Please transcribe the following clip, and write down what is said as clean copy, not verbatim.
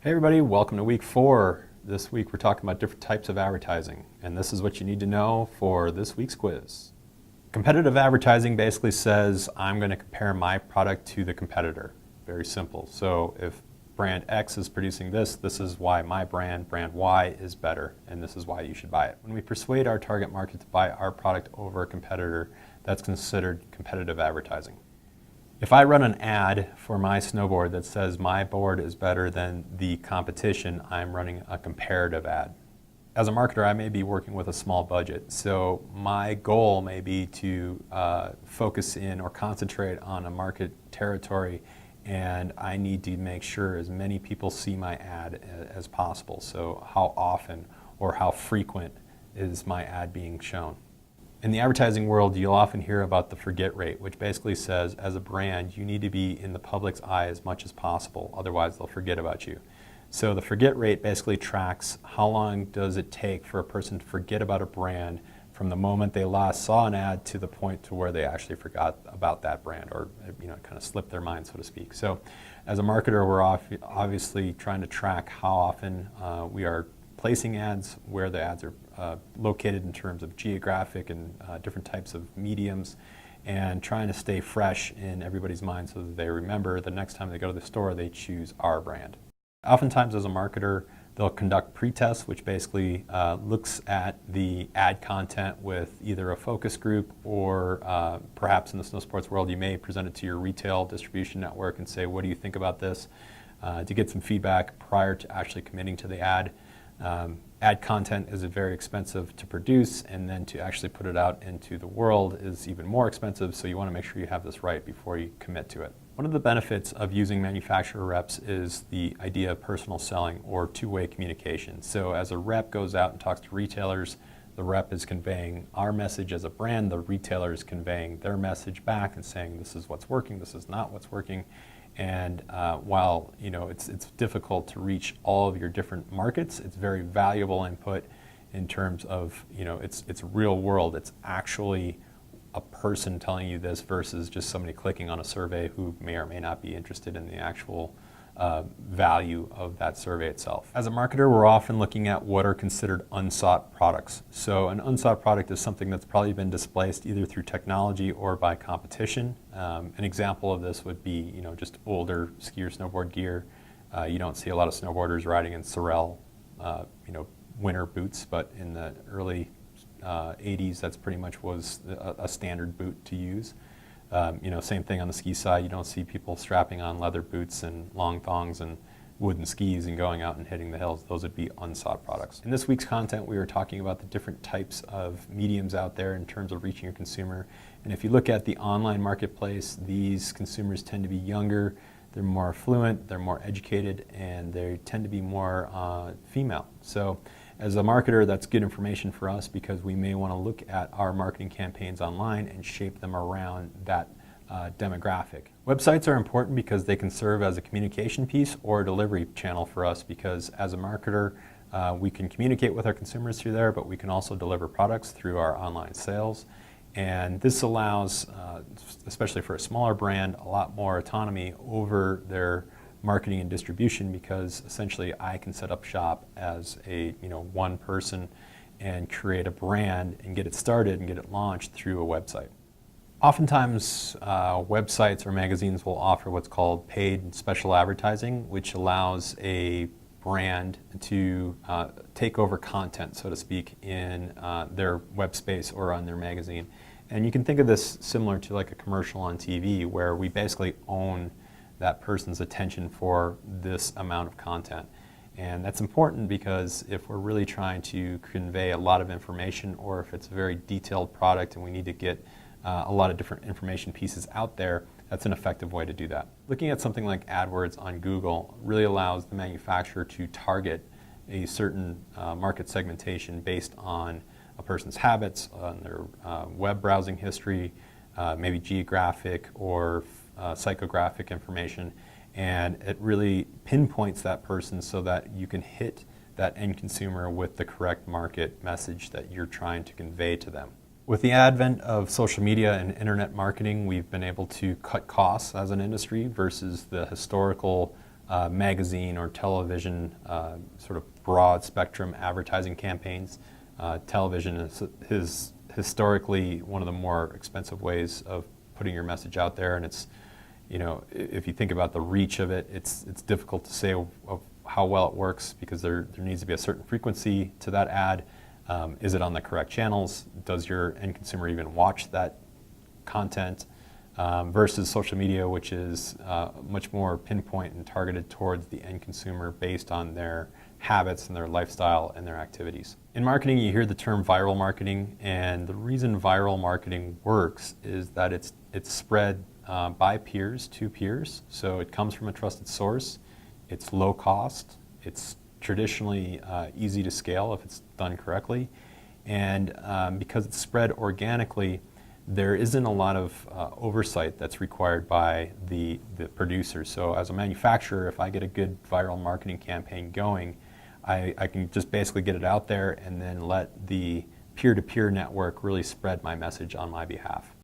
Hey everybody, welcome to week 4. This week we're talking about different types of advertising, and this is what you need to know for this week's quiz. Competitive advertising basically says I'm going to compare my product to the competitor. Very simple. So if brand X is producing this, this is why my brand Y, is better, and this is why you should buy it. When we persuade our target market to buy our product over a competitor, that's considered competitive advertising. If I run an ad for my snowboard that says my board is better than the competition, I'm running a comparative ad. As a marketer, I may be working with a small budget, so my goal may be to focus in or concentrate on a market territory, and I need to make sure as many people see my ad as possible. So how often or how frequent is my ad being shown? In the advertising world, you'll often hear about the forget rate, which basically says as a brand, you need to be in the public's eye as much as possible, otherwise they'll forget about you. So the forget rate basically tracks how long does it take for a person to forget about a brand from the moment they last saw an ad to the point to where they actually forgot about that brand, or kind of slipped their mind, so to speak. So as a marketer, we're obviously trying to track how often we are placing ads, where the ads are located in terms of geographic and different types of mediums, and trying to stay fresh in everybody's mind so that they remember the next time they go to the store, they choose our brand. Oftentimes as a marketer, they'll conduct pre-tests, which basically looks at the ad content with either a focus group or perhaps in the snow sports world, you may present it to your retail distribution network and say, what do you think about this? To get some feedback prior to actually committing to the ad. Ad content is very expensive to produce, and then to actually put it out into the world is even more expensive, so you want to make sure you have this right before you commit to it. One of the benefits of using manufacturer reps is the idea of personal selling or two-way communication. So as a rep goes out and talks to retailers, the rep is conveying our message as a brand, the retailer is conveying their message back and saying this is what's working, this is not what's working. And while it's difficult to reach all of your different markets, it's very valuable input in terms of it's real world. It's actually a person telling you this versus just somebody clicking on a survey who may or may not be interested in the actual value of that survey itself. As a marketer, we're often looking at what are considered unsought products. So an unsought product is something that's probably been displaced either through technology or by competition. An example of this would be just older ski or snowboard gear. You don't see a lot of snowboarders riding in Sorel winter boots, but in the early 80s, that's pretty much was a standard boot to use. Same thing on the ski side. You don't see people strapping on leather boots and long thongs and wooden skis and going out and hitting the hills. Those would be unsought products. In this week's content, we were talking about the different types of mediums out there in terms of reaching your consumer. And if you look at the online marketplace, these consumers tend to be younger, they're more affluent, they're more educated, and they tend to be more female. So as a marketer, that's good information for us because we may want to look at our marketing campaigns online and shape them around that demographic. Websites are important because they can serve as a communication piece or a delivery channel for us, because as a marketer, we can communicate with our consumers through there, but we can also deliver products through our online sales. And this allows, especially for a smaller brand, a lot more autonomy over their marketing and distribution, because essentially I can set up shop as a one person and create a brand and get it started and get it launched through a website. Oftentimes websites or magazines will offer what's called paid special advertising, which allows a brand to take over content, so to speak, in their web space or on their magazine. And you can think of this similar to like a commercial on TV, where we basically own that person's attention for this amount of content. And that's important because if we're really trying to convey a lot of information, or if it's a very detailed product and we need to get a lot of different information pieces out there, that's an effective way to do that. Looking at something like AdWords on Google really allows the manufacturer to target a certain market segmentation based on a person's habits, on their web browsing history, maybe geographic or psychographic information, and it really pinpoints that person so that you can hit that end consumer with the correct market message that you're trying to convey to them. With the advent of social media and internet marketing, we've been able to cut costs as an industry versus the historical magazine or television sort of broad spectrum advertising campaigns. Television is historically one of the more expensive ways of putting your message out there, and it's, if you think about the reach of it, it's difficult to say of how well it works, because there needs to be a certain frequency to that ad. Is it on the correct channels? Does your end consumer even watch that content? Versus social media, which is much more pinpoint and targeted towards the end consumer based on their habits and their lifestyle and their activities. In marketing, you hear the term viral marketing, and the reason viral marketing works is that it's spread by peers to peers. So it comes from a trusted source, it's low cost, it's traditionally easy to scale if it's done correctly, and because it's spread organically, there isn't a lot of oversight that's required by the producers. So as a manufacturer, if I get a good viral marketing campaign going, I can just basically get it out there and then let the peer-to-peer network really spread my message on my behalf.